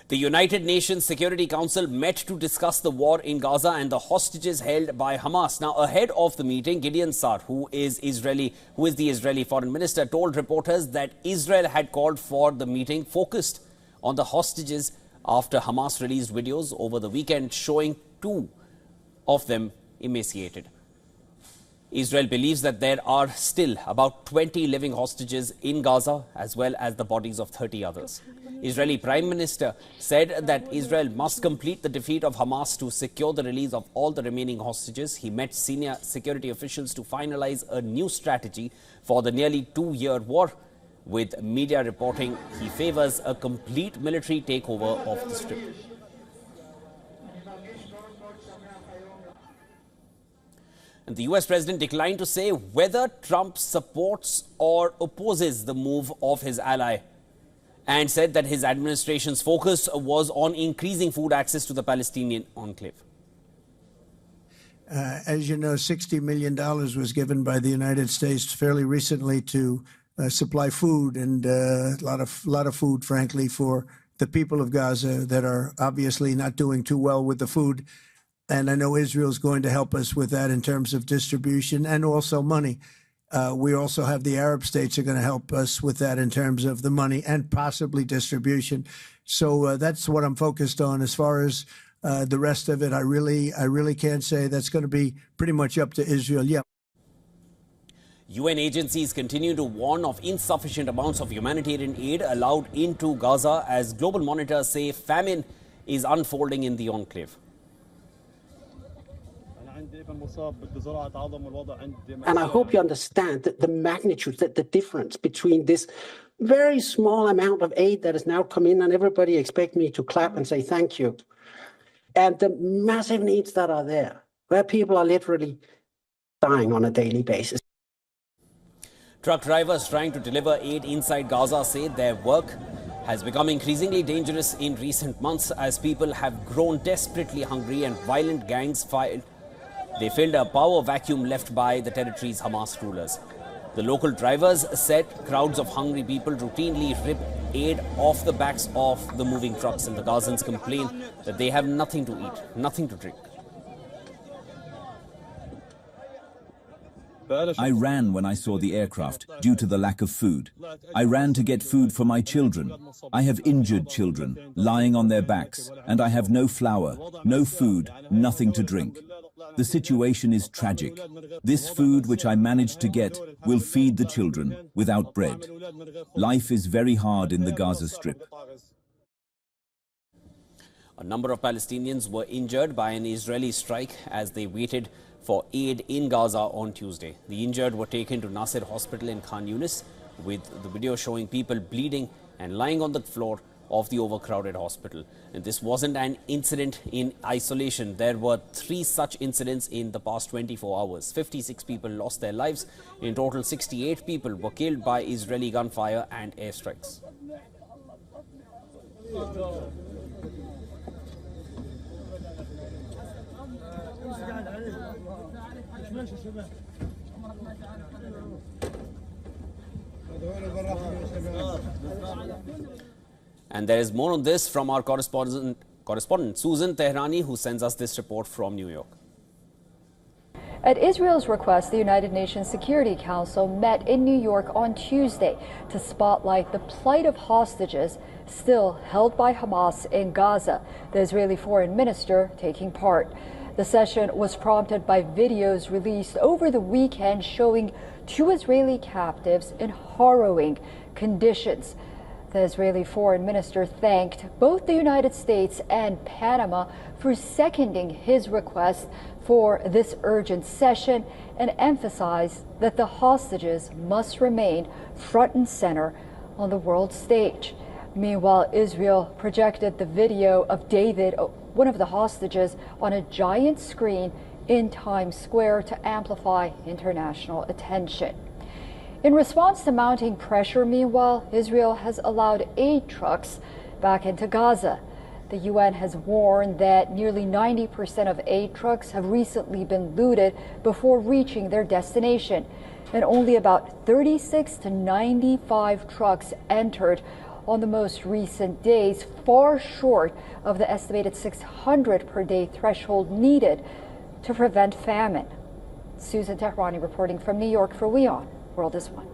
The United Nations Security Council met to discuss the war in Gaza and the hostages held by Hamas. Now, ahead of the meeting, Gideon Saar, who is the Israeli foreign minister, told reporters that Israel had called for the meeting focused on the hostages after Hamas released videos over the weekend showing two of them emaciated. Israel believes that there are still about 20 living hostages in Gaza, as well as the bodies of 30 others. Israeli Prime Minister said that Israel must complete the defeat of Hamas to secure the release of all the remaining hostages. He met senior security officials to finalize a new strategy for the nearly two-year war. With media reporting, he favors a complete military takeover of the Strip. And the US president declined to say whether Trump supports or opposes the move of his ally, and said that his administration's focus was on increasing food access to the Palestinian enclave. As you know, $60 million was given by the United States fairly recently to supply food, and a lot of food, frankly, for the people of Gaza that are obviously not doing too well with the food. And I know Israel's going to help us with that in terms of distribution and also money. We also have the Arab states are going to help us with that in terms of the money and possibly distribution. So that's what I'm focused on. As far as the rest of it, I really can't say. That's going to be pretty much up to Israel. Yeah. UN agencies continue to warn of insufficient amounts of humanitarian aid allowed into Gaza as global monitors say famine is unfolding in the enclave. And I hope you understand that the magnitude, that the difference between this very small amount of aid that has now come in, and everybody expect me to clap and say thank you, and the massive needs that are there, where people are literally dying on a daily basis. Truck drivers trying to deliver aid inside Gaza say their work has become increasingly dangerous in recent months as people have grown desperately hungry and violent gangs They filled a power vacuum left by the territory's Hamas rulers. The local drivers said crowds of hungry people routinely rip aid off the backs of the moving trucks, and the Gazans complain that they have nothing to eat, nothing to drink. I ran when I saw the aircraft due to the lack of food. I ran to get food for my children. I have injured children lying on their backs, and I have no flour, no food, nothing to drink. The situation is tragic. This food which I managed to get will feed the children without bread. Life is very hard in the Gaza Strip. A number of Palestinians were injured by an Israeli strike as they waited for aid in Gaza on Tuesday. The injured were taken to Nasser Hospital in Khan Yunis, with the video showing people bleeding and lying on the floor of the overcrowded hospital. And this wasn't an incident in isolation. There were 3 such incidents in the past 24 hours. 56 people lost their lives. In total, 68 people were killed by Israeli gunfire and airstrikes. And there is more on this from our correspondent Susan Tehrani, who sends us this report from New York. At Israel's request, the United Nations Security Council met in New York on Tuesday to spotlight the plight of hostages still held by Hamas in Gaza, the Israeli foreign minister taking part. The session was prompted by videos released over the weekend showing 2 Israeli captives in harrowing conditions. The Israeli foreign minister thanked both the United States and Panama for seconding his request for this urgent session and emphasized that the hostages must remain front and center on the world stage. Meanwhile, Israel projected the video of David, one of the hostages, on a giant screen in Times Square to amplify international attention. In response to mounting pressure, meanwhile, Israel has allowed aid trucks back into Gaza. The UN has warned that nearly 90% of aid trucks have recently been looted before reaching their destination, and only about 36 to 95 trucks entered on the most recent days, far short of the estimated 600 per day threshold needed to prevent famine. Susan Tehrani reporting from New York for WION World is One.